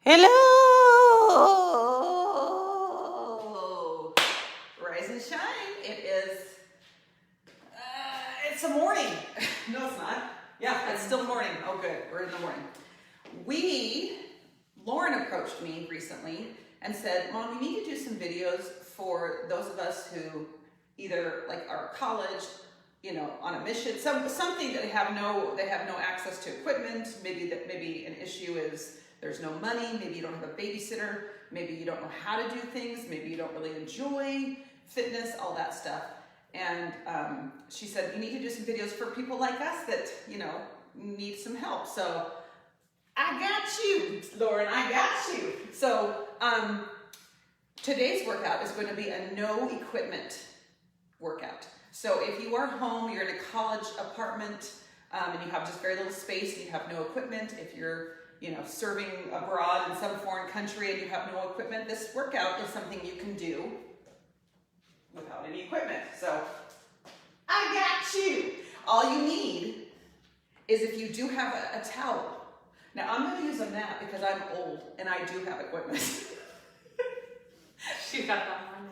Hello! Rise and shine. It's a morning. No, it's not. Yeah, it's still morning. Oh, good. We're in the morning. Lauren approached me recently and said, Mom, we need to do some videos for those of us who either are college, on a mission, something that they have no access to equipment. Maybe an issue is there's no money. Maybe you don't have a babysitter. Maybe you don't know how to do things. Maybe you don't really enjoy fitness, all that stuff. And she said, you need to do some videos for people like us that, need some help. So I got you, Lauren, I got you. So today's workout is going to be a no equipment workout. So if you are home, you're in a college apartment, and you have just very little space and you have no equipment, if you're serving abroad in some foreign country and you have no equipment, this workout is something you can do without any equipment. So I got you. All you need is if you do have a towel. Now I'm going to use a mat because I'm old and I do have equipment. She got that one.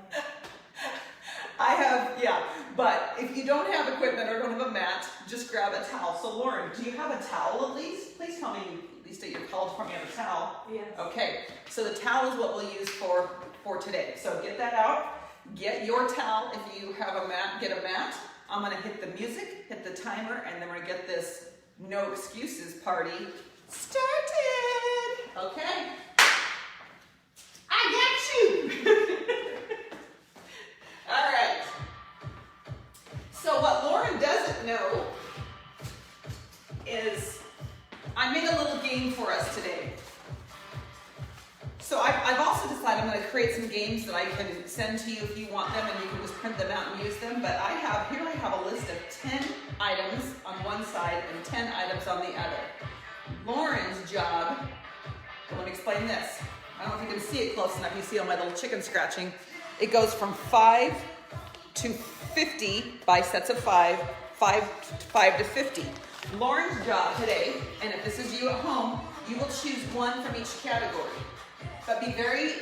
But if you don't have equipment or don't have a mat, just grab a towel. So Lauren, do you have a towel at least? Please tell me at least at your college department you have a towel. Yes. Okay, so the towel is what we'll use for today. So get that out. Get your towel. If you have a mat, get a mat. I'm going to hit the music, hit the timer, and then we're going to get this no excuses party started. Okay. I got you. All right. So what Lauren doesn't know is I made a little game for us today. So I've also decided I'm going to create some games that I can send to you if you want them, and you can just print them out and use them. But I have a list of 10 items on one side and 10 items on the other. Lauren's job, well, let me explain this. I don't know if you can see it close enough. You see all my little chicken scratching. It goes from 5 to 50 by sets of 5 to 50. Lauren's job today, and if this is you at home, you will choose one from each category. But be very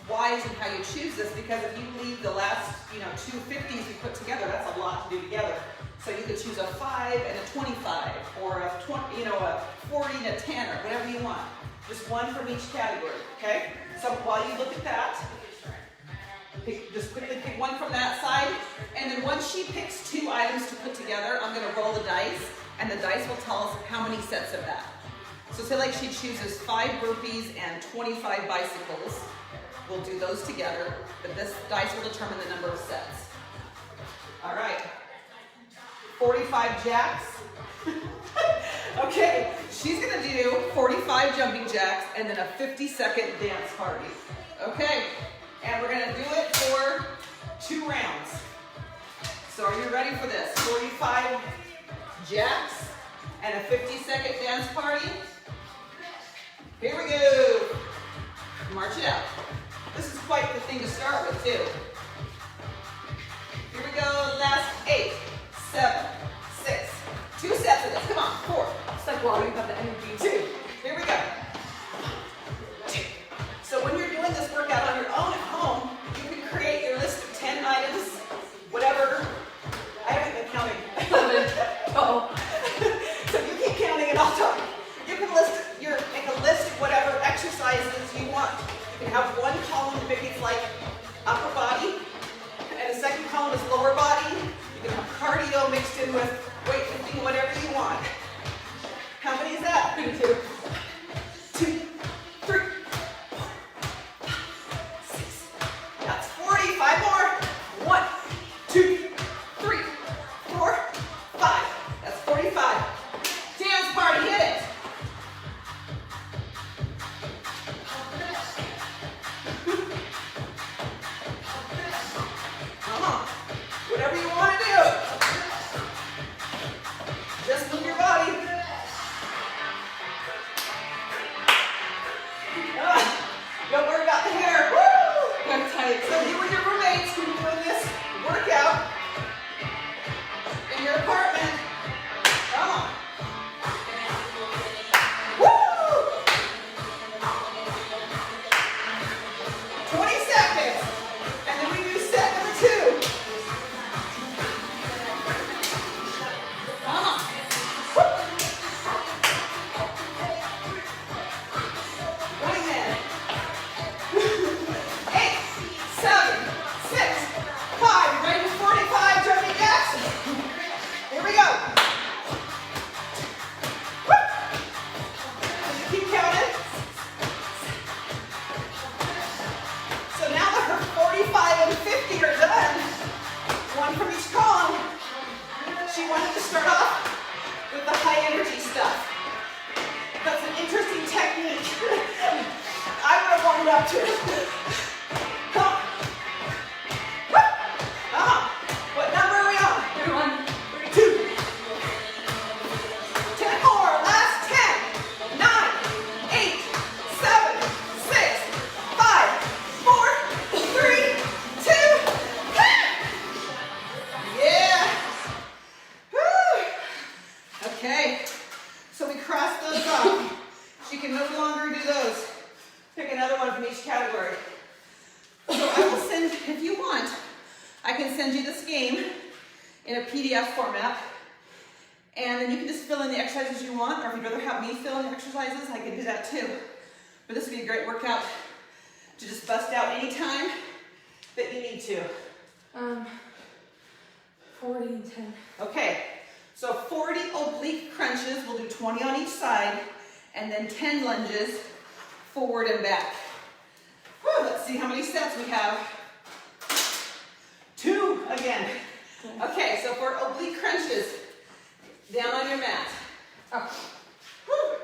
wise in how you choose this, because if you leave the last, two 50s you put together, that's a lot to do together. So you could choose a 5 and a 25, or a 20, a 40 and a 10, or whatever you want. Just one from each category, okay? So while you look at that, just quickly pick one from that side, and then once she picks 2 items to put together, I'm gonna roll the dice, and the dice will tell us how many sets of that. So say she chooses 5 burpees and 25 bicycles. We'll do those together, but this dice will determine the number of sets. All right, 45 jacks. Okay, she's gonna do 45 jumping jacks and then a 50-second dance party. Okay, and we're gonna do it for 2 rounds. So are you ready for this? 45 jacks and a 50-second dance party. Here we go. March it out. This is quite the thing to start with, too. Here we go. Last 8, 7, 6. 2 sets of this. Come on. 4. It's like blowing up the energy. 2. Here we go. 2. So when you're doing this workout on your own at home, you can create your list of 10 items, whatever. I haven't been counting. Oh. So you keep counting and I'll talk. You can make a list of whatever exercises you want. You can have one column that maybe it's like upper body, and the second column is lower body. You can have cardio mixed in with weightlifting, whatever you want. How many is that? 2, 2, 3, 4, 6. That's 40. 5 more. 1, 2, 3, 4, 5. That's 45. Dance party, hit it. Whatever you want to do. Just move your body. start off with the high energy stuff. That's an interesting technique. I would have warmed up to it. Come on. Woo! What number are we on? 31. 32. 10 more. Last 10. 9, 8, 7, 6, 5, 4, 3, 2. Yeah. Woo. Okay. So we crossed those off. She can no longer do those. Pick another one from each category. So I will send, if you want, I can send you this game in a PDF format. And then you can just fill in the exercises you want, or if you'd rather have me fill in the exercises, I can do that too. But this would be a great workout to just bust out anytime that you need to. 40 and 10. Okay. So 40 oblique crunches, we'll do 20 on each side, and then 10 lunges, forward and back. Whew, let's see how many sets we have. 2 again. Okay, so for oblique crunches, down on your mat. Oh. Whew.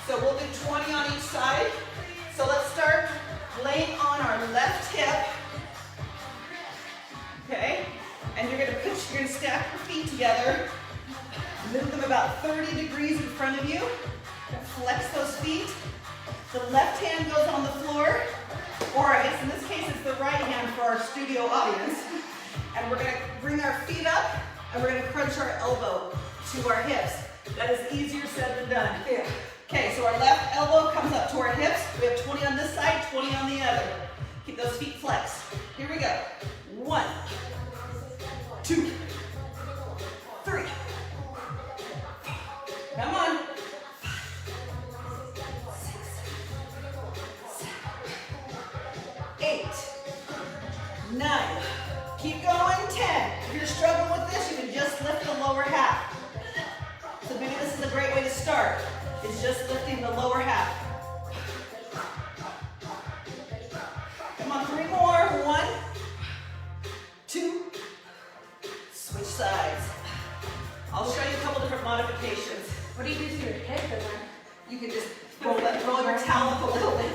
So we'll do 20 on each side. So let's start laying on our left hip. Okay, and you're gonna stack your feet together. Move them about 30 degrees in front of you. Flex those feet. The left hand goes on the floor, or I guess in this case it's the right hand for our studio audience. And we're gonna bring our feet up, and we're gonna crunch our elbow to our hips. That is easier said than done. Yeah. Okay, so our left elbow comes up to our hips. We have 20 on this side, 20 on the other. Keep those feet flexed. Here we go. 1, 2, 3. Come on. 8, 9. Keep going. 10. If you're struggling with this, you can just lift the lower half. So maybe this is a great way to start. It's just lifting the lower half. Come on, 3 more. 1, 2. Switch sides. I'll show you a couple different modifications. What do you do to your hip then? You can just roll your towel up a little bit.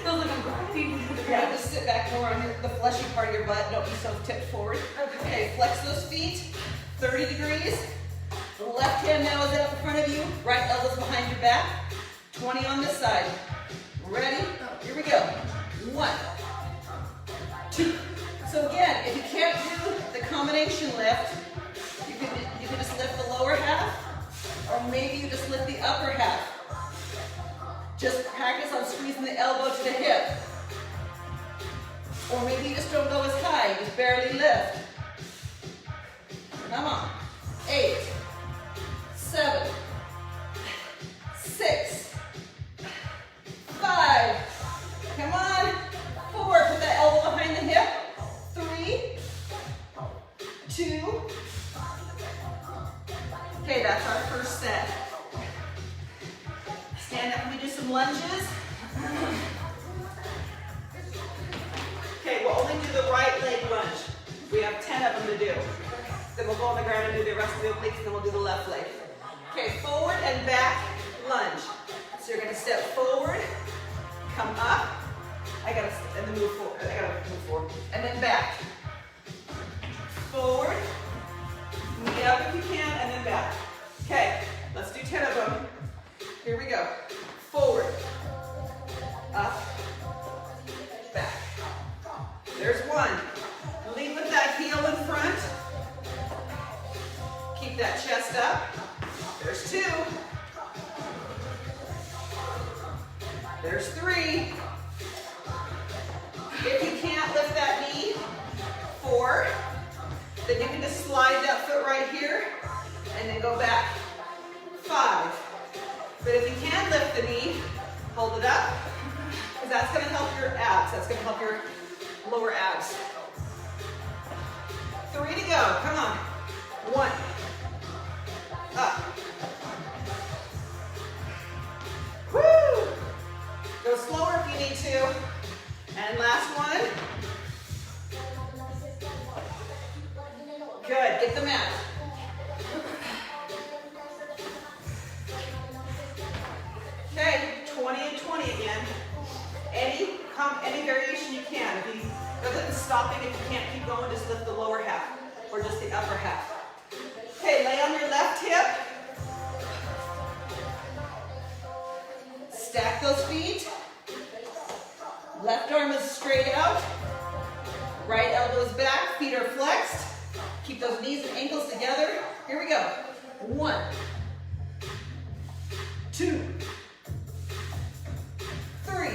Feels like I'm grinding. Yeah, just sit back more on the fleshy part of your butt. Don't be so tipped forward. Okay, flex those feet. 30 degrees. The left hand now is out in front of you. Right elbow's behind your back. 20 on this side. Ready? Here we go. 1, 2. So again, if you can't do the combination lift, you can just lift the lower half, or maybe you just lift the upper half. Just practice on squeezing the elbow to the hip. Or maybe you just don't go as high, you just barely lift. Come on. 8, 7, 6, 5. Come on. 4, put that elbow behind the hip. 3, 2. Okay, that's our first set. Stand up and we do some lunges. Okay, we'll only do the right leg lunge. We have 10 of them to do. Then we'll go on the ground and do the rest of the obliques, and then we'll do the left leg. Okay, forward and back lunge. So you're gonna step forward, come up. And then move forward. I gotta move forward. And then back. Forward, knee up if you can, and then back. Okay, let's do 10 of them. Here we go. Forward, up, back. There's 1. Lead with that heel in front. Keep that chest up. There's 2. There's 3. If you can't lift that knee, 4. Then you can just slide that foot right here and then go back. 5. But if you can lift the knee, hold it up, because that's going to help your abs. That's going to help your lower abs. 3 to go. Come on. 1. Up. Woo! Go slower if you need to. And last one. hit the mat. Okay, 20 and 20 again. Any variation you can. If you doesn't stopping, if you can't keep going, just lift the lower half or just the upper half. Okay, lay on your left hip. Stack those feet. Left arm is straight out. Right elbow is back. Feet are flexed. Keep those knees and ankles together. Here we go. 1, 2, 3.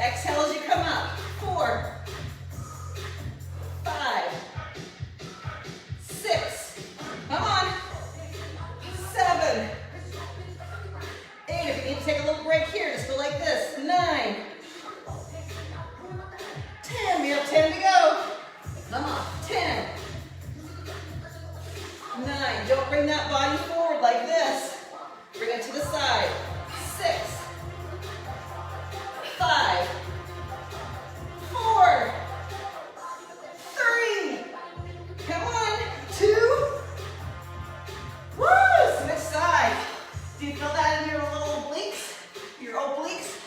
Exhale as you come up. 4, 5, 6. Come on. 7, 8. If you need to take a little break here, just go like this. 9, 10. We have 10 to go. Come on. 10, 9. Don't bring that body forward like this. Bring it to the side. 6, 5, 4, 3. Come on. 2. Woo! Switch sides. Do you feel that in your little obliques? Your obliques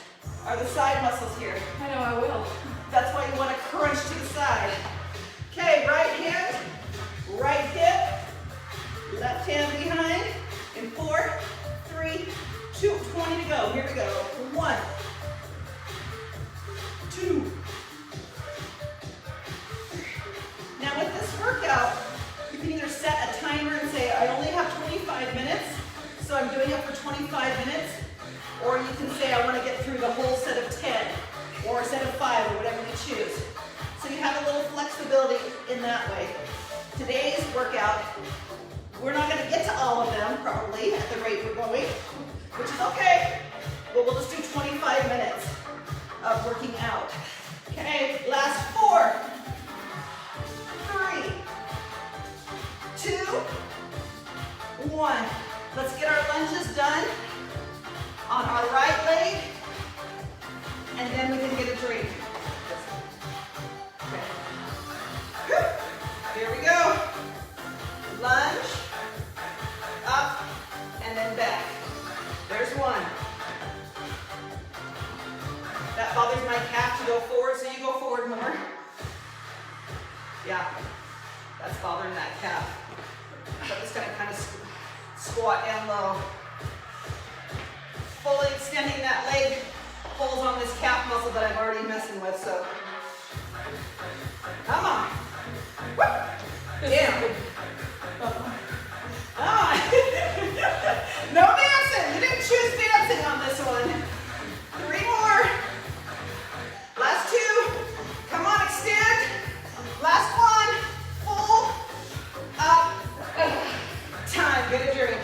are the side muscles here. I know I will. That's why you want to crunch to the side. Okay, right hand, right hip, left hand behind, in 4, 3, 2, 20 to go. Here we go. 1, 2. Now with this workout, you can either set a timer and say, I only have 25 minutes, so I'm doing it for 25 minutes, or you can say, I want to get through the whole set of 10, or a set of 5, or whatever you choose. So you have a little flexibility in that way. Today's workout, we're not going to get to all of them probably at the rate we're going, which is okay, but we'll just do 25 minutes of working out. Okay, last 4, 3, 2, 1. Let's get our lunges done on our right leg, and then we can get a drink. Okay. Here we go. Lunge, up, and then back. There's 1. That bothers my calf to go forward, so you go forward more. Yeah, that's bothering that calf. So I'm just gonna kind of squat down low. Fully extending that leg pulls on this calf muscle that I'm already messing with, so. Come on. Woo. Down. Ah. No dancing. You didn't choose dancing on this one. 3 more. Last 2. Come on, extend. Last 1. Full. Up. Time. Get a drink.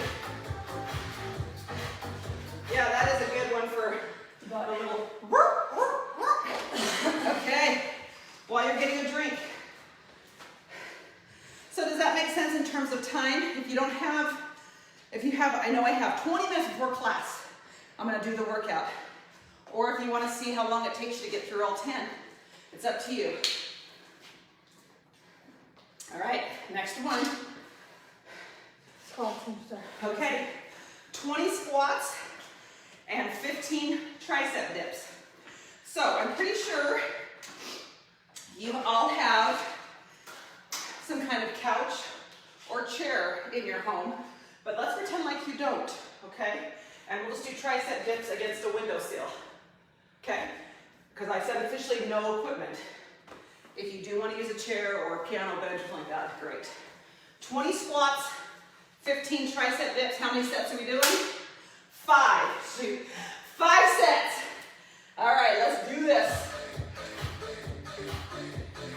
Yeah, that is a good one for a little. Okay. While you're getting a drink. So does that make sense in terms of time? If you have, I know I have 20 minutes before class, I'm gonna do the workout. Or if you wanna see how long it takes you to get through all 10, it's up to you. All right, next one. Okay, 20 squats and 15 tricep dips. So I'm pretty sure you all have some kind of couch or chair in your home, but let's pretend like you don't, okay? And we'll just do tricep dips against a windowsill, okay? Because I said officially no equipment. If you do want to use a chair or a piano bench or something like that, great. 20 squats, 15 tricep dips. How many sets are we doing? 5. 5 sets. All right, let's do this.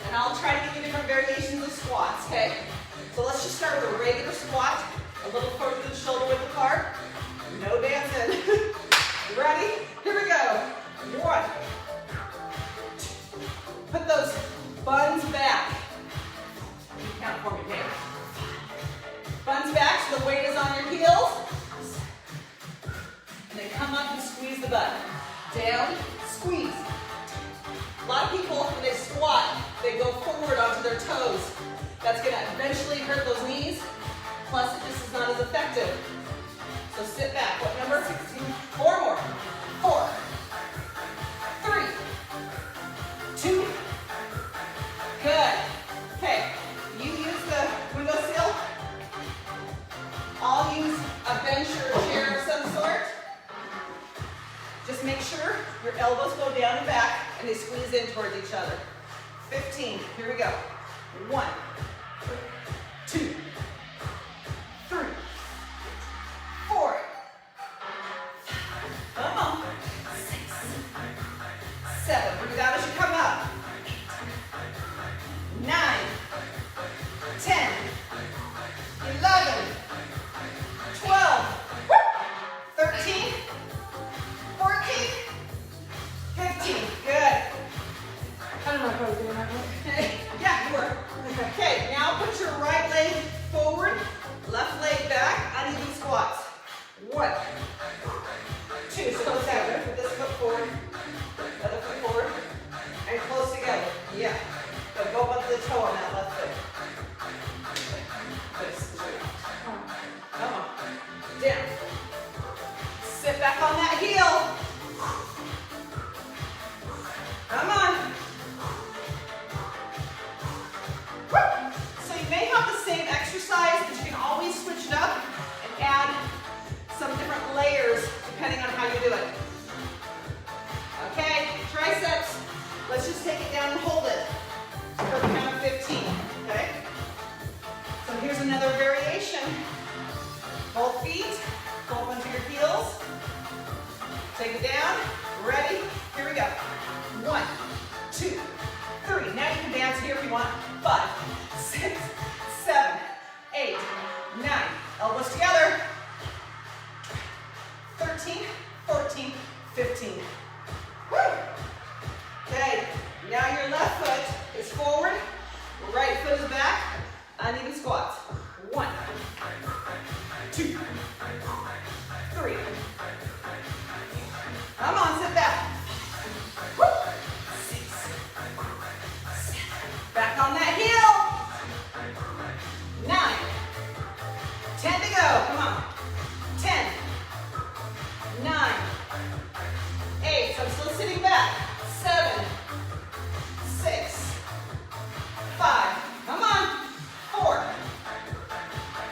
And I'll try to give you different variations of squats, okay? So let's just start with a regular squat, a little further to the shoulder width apart. No dancing. You ready? Here we go. 1. Put those buns back. You count for me, okay? Buns back so the weight is on your heels. And then come up and squeeze the butt. Down, squeeze. A lot of people, when they squat, they go forward onto their toes. That's gonna eventually hurt those knees. and they squeeze in towards each other. 15, here we go. 1, 2, 3, 4. Come on. 7, bring it down as you come up. 9, 10, 11, 12, 13, 14, 15. Good. I don't know if I was doing that right. Yeah, you were. Okay, now put your right leg forward, left leg back, uneven squats. 1, 2, so close out. Put this foot forward, other foot forward, and close together. Yeah. But go up to the toe on that left foot. This. Come on. Down. Sit back on that heel. Come on. So you may have the same exercise, but you can always switch it up and add some different layers depending on how you do it. Okay, triceps. Let's just take it down and hold it for a count of 15, okay? So here's another variation. Both feet, go up onto your heels. Take it down, ready? Here we go. 1, 2, 3. Now you can dance here if you want. 5, 6, 7, 8, 9. Elbows together. 13, 14, 15. Woo! Okay, now your left foot is forward, right foot is back, uneven squats. 1, 2, 3. Come on, sit back. Woo! 6, 7. Back on that heel. 9, 10 to go. Come on. 10, 9, 8. So I'm still sitting back. 7, 6, 5. Come on. 4,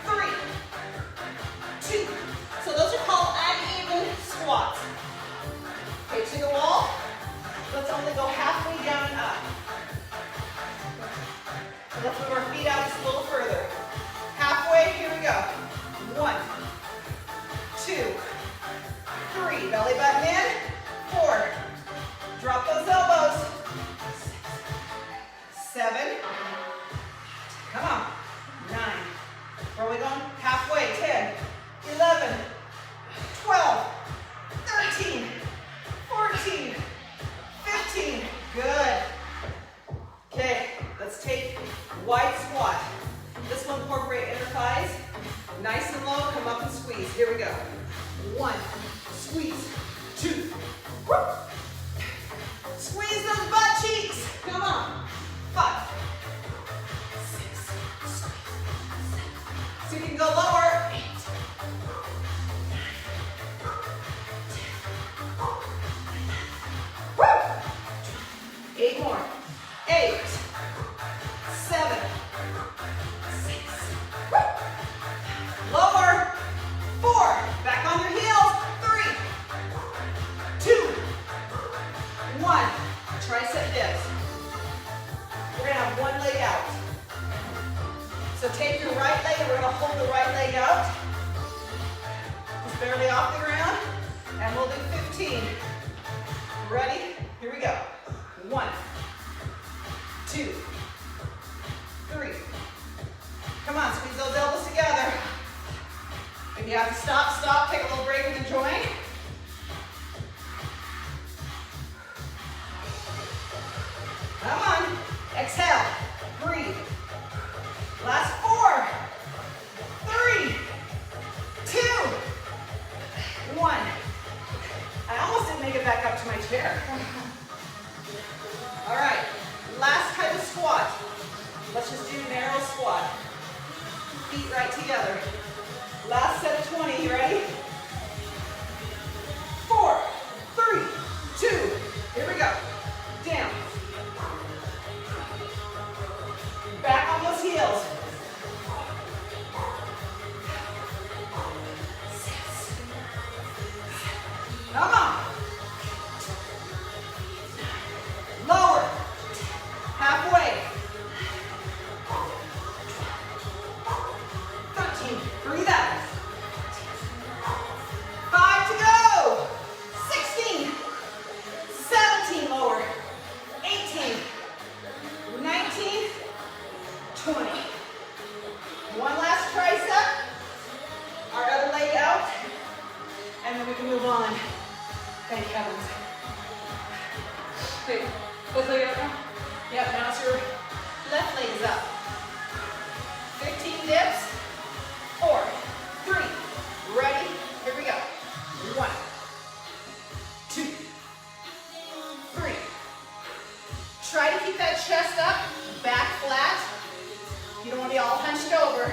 3, 2. So those are called uneven squats. Okay, to the wall. Let's only go halfway down and up. Let's move our feet out just a little further. Halfway, here we go. 1, 2, 3. Belly button in. 4. Drop those elbows. 7. Come on. 9. Where are we going? Halfway. 10, 11, 12, 13, 14, 15. Good. Okay, let's take wide squat. This will incorporate inner thighs. Nice and low, come up and squeeze. Here we go. 1, squeeze. 2, whoop. Squeeze those butt cheeks. Come on. 5, 6, squeeze. 7. So you can go lower. 8, 9, 10. Woo! 8 more. 8, 7, 6. Woo! Lower. 4. Back on your heels. 3, 2, 1. Tricep dips. We're gonna have one leg out. So take your right leg and we're gonna hold the right leg out. Just barely off the ground. And we'll do 15. Ready? Here we go. 1, 2, 3. Come on, squeeze those elbows together. If you have to stop, stop, take a little break and enjoy. Come on. Exhale. Breathe. Last 4, 3, 2, 1. I almost didn't make it back up to my chair. All right. Last type of squat. Let's just do narrow squat. Feet right together. Last set of 20. You ready? 4, 3, 2. Here we go. Down. Back on those heels. 6. Come on. Halfway. 13. Breathe out. 5 to go. 16. 17. Lower. 18. 19. 20. One last tricep. Our other leg out. And then we can move on. Thank heavens. Okay, both legs out now? Yep, now it's your left leg is up. 15 dips. 4, 3, ready, here we go. 1, 2, 3. Try to keep that chest up, back flat. You don't want to be all hunched over.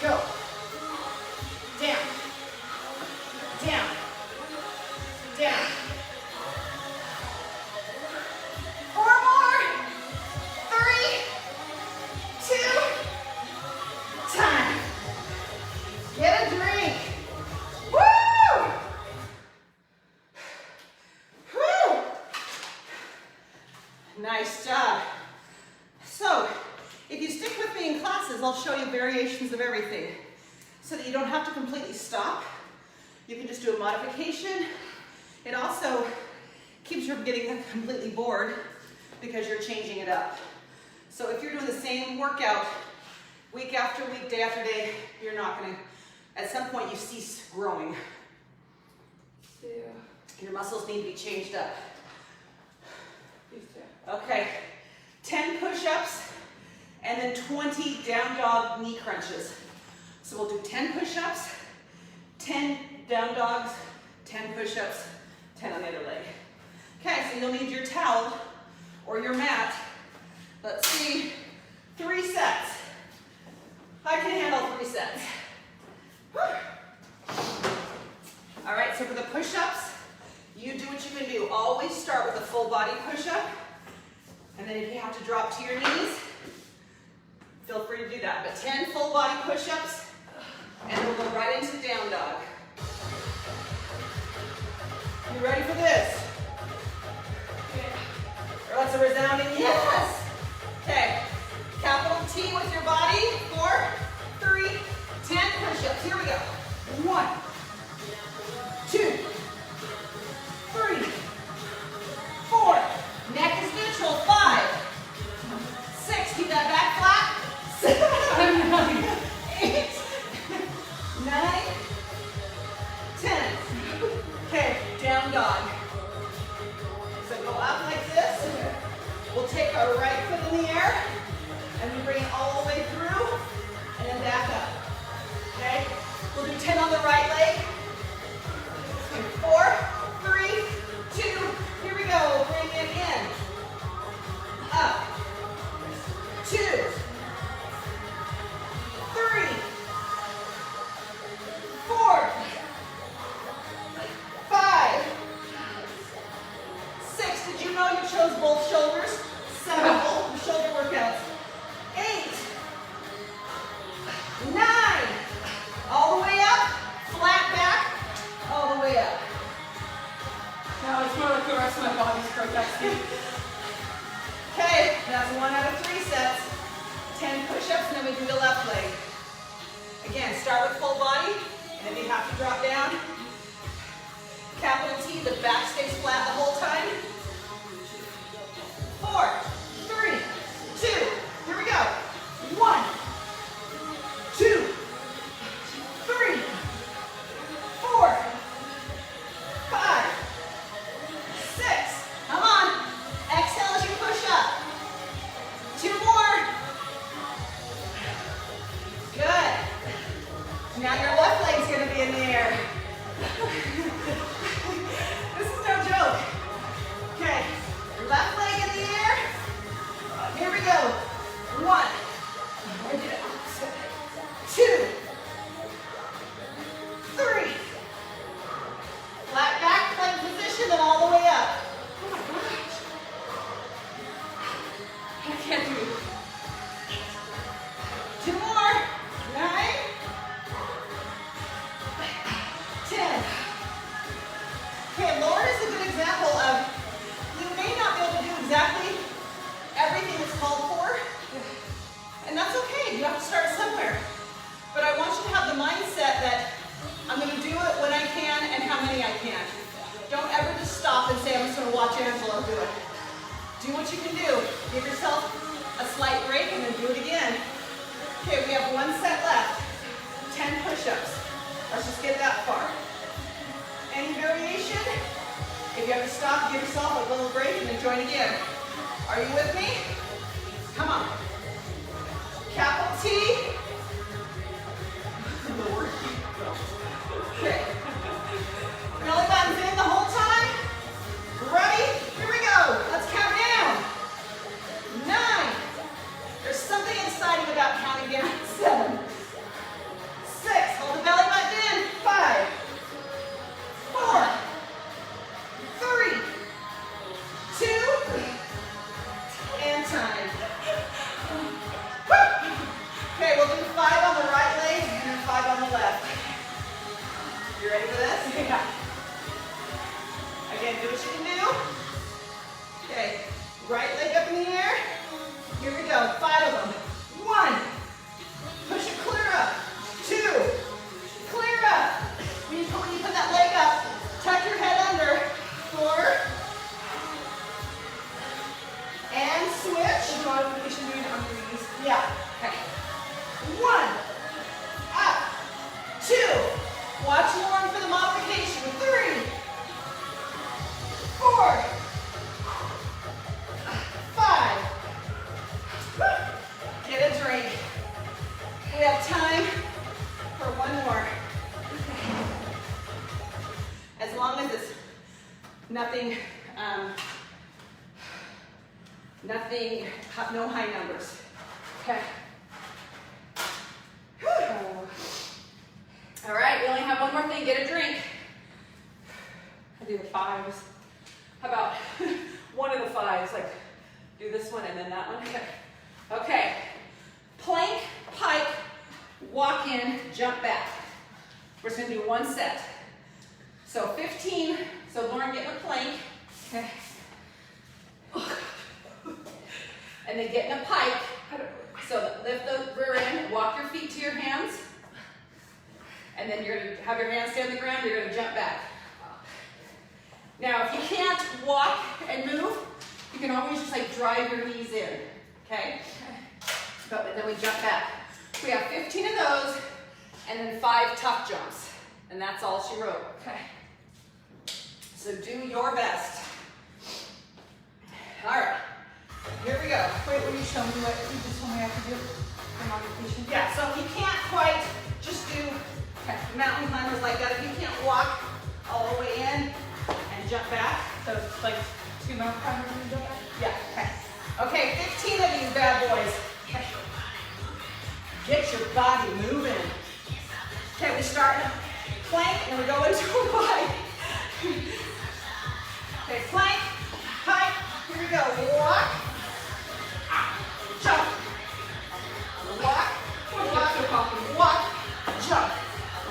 Go. Down. Down. Down. 4 more. 3, 2, time. Get a drink. Woo! Woo! Nice job. So, if you stick with me in classes, I'll show you variations of everything so that you don't have to completely stop. You can just do a modification. It also keeps you from getting completely bored because you're changing it up. So if you're doing the same workout week after week, day after day, you're not gonna, at some point you cease growing. Yeah. Your muscles need to be changed up. These two. Okay, 10 push-ups and then 20 down dog knee crunches. So we'll do 10 push-ups, 10 down dogs, 10 push-ups, 10 on the other leg. Okay, so you'll need your towel or your mat. Let's see, 3 sets. I can handle 3 sets. Whew. All right, so for the push-ups, you do what you can do. Always start with a full body push-up. And then if you have to drop to your knees, feel free to do that. But 10 full body push-ups, and we'll go right into down dog. You ready for this? Or that's a resounding yes. Okay, capital T with your body. 4, 3, 10 push-ups. Here we go. 1, 2, 3, 4. Neck is neutral. 5, 6. Keep that back flat. 7, 8, 9, 10. Okay, down dog. So go up like this. We'll take our right foot in the air and we bring it all the way through and then back up. Okay? We'll do 10 on the right leg. 4, 3, 2. Here we go. Bring it in. Up. 2, 3, 4, 5, 6. Did you know you chose both shoulders? 7 both shoulder workouts. 8, 9. All the way up. Flat back. All the way up. Now it's more like the rest of my body's protesting. Okay, that's 1 out of 3 sets. 10 push-ups, and then we do the left leg. Again, start with full body, and if you have to drop down, capital T, the back stays flat the whole time. 4, 3, 2, here we go. 1, 2, 3, 4, 5, 6. Come on. Exhale as you push up. 2 more. Good. Now your left leg's going to be in the air. This is no joke. do it. Do what you can do. Give yourself a slight break and then do it again. Okay, we have 1 set left. 10 push-ups. Let's just get that far. Any variation? If you have to stop, give yourself a little break and then join again. Are you with me? Come on. Capital T. Okay. Belly button's in the whole time. Ready? Here we go. Let's count down. 9. There's something exciting about counting down. 7. 6. Hold the belly button in. 5. 4. 3. 2. And time. Woo! Okay, we'll do 5 on the right leg and then 5 on the left. You ready for this? Yeah. Again, do what you can do. Okay, right leg up in the air. Here we go, 5 of them. 1, push it clear up. 2, clear up. When you put that leg up, tuck your head under. 4, and switch. There's a modification doing it on your knees. Yeah, okay. 1, up, 2. Watch Lauren for the modification. 3, 4, 5. Get a drink. We have time for 1 more. As long as it's nothing, no high numbers. Okay. All right, we only have 1 more thing. Get a drink. I do the 5s. How about 1 of the 5s? Like, do this one and then that one. Okay. Okay. Plank, pike, walk in, jump back. We're just gonna do 1 set. So 15. So Lauren, get in a plank. Okay. And then get in a pike. So lift the rear end, walk your feet to your hands. And then you're gonna have your hands stay on the ground, you're gonna jump back. Now, if you can't walk and move, you can always just like drive your knees in, okay? But then we jump back. We have 15 of those, and then 5 tough jumps. And that's all she wrote. Okay. So do your best. All right, here we go. Wait, will you show me what you just told me I have to do? The modification? Yeah, so you can't quite just do mountain climbers like that. If you can't walk all the way in and jump back. So it's like 2 mountain climbers and you jump back? Yeah, okay. Okay, 15 of these bad boys. Okay. Get your body moving. Okay, we start in a plank and we go into a pike. Okay, plank, pike, here we go. Walk, jump. Walk, walk, walk, jump.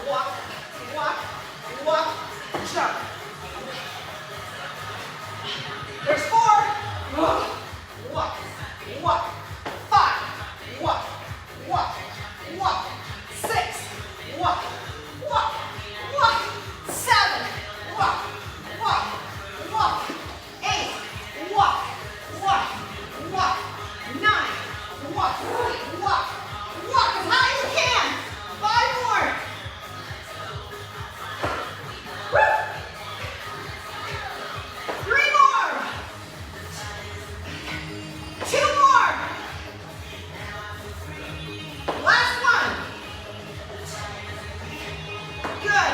Walk, walk, walk, jump. There's 4. Walk, walk, 5. Walk, walk, walk. 6. Walk, walk, walk. 7. Walk, walk, walk. 8. Walk, walk, walk. 9. Walk, walk, walk as high as you can. 5 more. Woo! 3 more. 2 more. Last one. Good.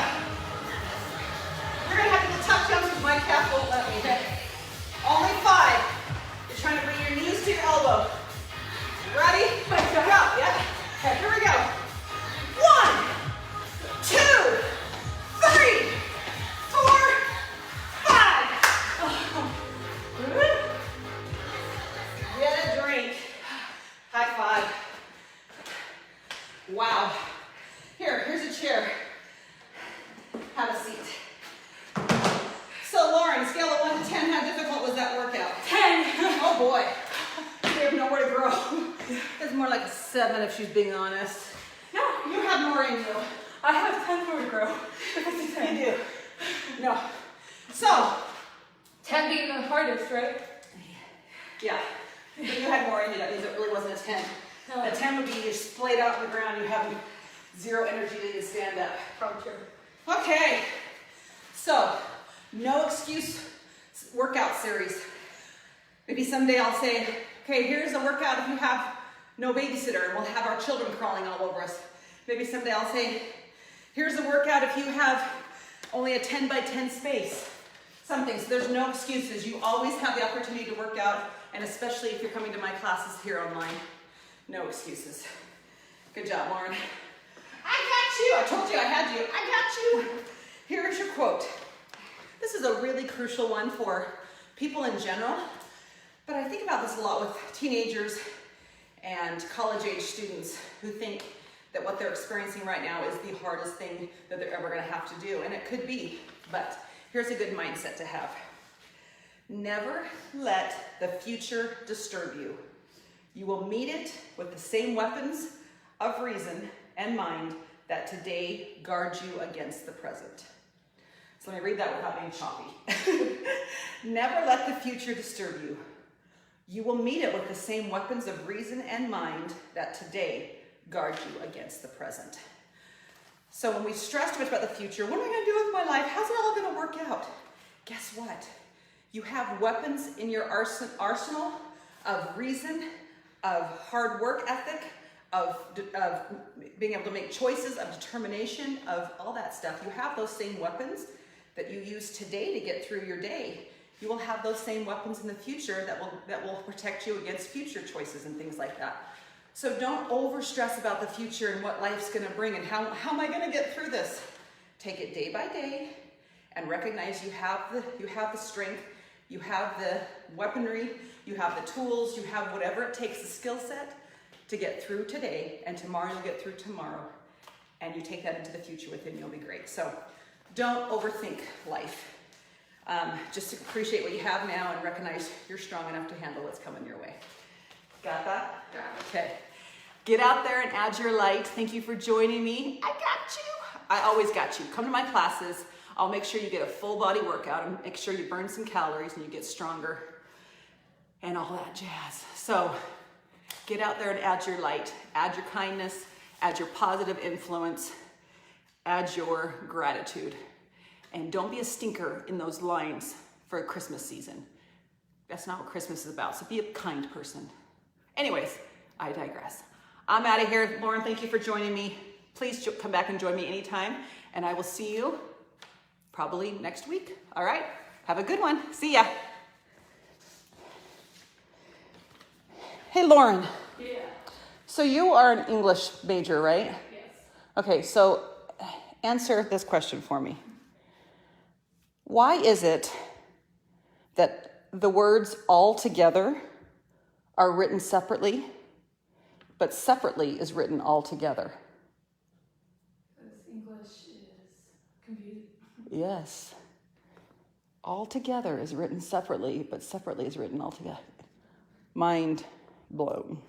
You're gonna have to do tough jumps because my calf won't let me. Okay. Only 5. You're trying to bring your knees to your elbow. Ready? Go. Yeah. Okay, here we go. 1, 2, 3, 4, 5. Get a drink. High 5. Wow. Here's a chair. Have a seat. So Lauren, scale of 1 to 10, how difficult was that workout? 10. Oh boy. We have nowhere to grow. It's more like a 7 if she's being honest. No, You have more in you. I have 10 more to grow. You do. No. So, 10 being the hardest, right? Yeah. But you had more in you. That means it really wasn't a 10. No. A 10 would be you're splayed out on the ground. You have zero energy to even stand up. Probably true. Okay. So, no excuse workout series. Maybe someday I'll say, okay, here's a workout if you have no babysitter, and we'll have our children crawling all over us. Maybe someday I'll say, here's a workout if you have only a 10 by 10 space. Something. So there's no excuses. You always have the opportunity to work out, and especially if you're coming to my classes here online. No excuses. Good job, Lauren. I got you. I told you I had you. I got you. Here's your quote. This is a really crucial one for people in general, but I think about this a lot with teenagers and college-age students who think that what they're experiencing right now is the hardest thing that they're ever going to have to do, and it could be, but here's a good mindset to have. Never let the future disturb you. You will meet it with the same weapons of reason and mind that today guard you against the present. So let me read that without being choppy. Never let the future disturb you. You will meet it with the same weapons of reason and mind that today guard you against the present. So when we stress too much about the future, what am I going to do with my life? How's it all going to work out? Guess what? You have weapons in your arsenal of reason, of hard work ethic, of being able to make choices, of determination, of all that stuff. You have those same weapons that you use today to get through your day. You will have those same weapons in the future that will protect you against future choices and things like that. So don't over stress about the future and what life's going to bring and how am I going to get through this? Take it day by day and recognize you have the strength, you have the weaponry, you have the tools, you have whatever it takes, the skill set to get through today, and tomorrow you'll get through tomorrow, and you take that into the future with you and you'll be great. So don't overthink life. Just appreciate what you have now and recognize you're strong enough to handle what's coming your way. Got that? Got it. Okay. Get out there and add your light. Thank you for joining me. I got you. I always got you. Come to my classes. I'll make sure you get a full body workout and make sure you burn some calories and you get stronger and all that jazz. So get out there and add your light. Add your kindness. Add your positive influence. Add your gratitude. And don't be a stinker in those lines for Christmas season. That's not what Christmas is about. So be a kind person. Anyways, I digress. I'm out of here. Lauren, thank you for joining me. Please come back and join me anytime. And I will see you probably next week. All right? Have a good one. See ya. Hey, Lauren. Yeah. So you are an English major, right? Yes. Okay, so answer this question for me. Why is it that the words all together are written separately, but separately is written all together? Because English is confusing. Yes. All together is written separately, but separately is written all together. Mind blown.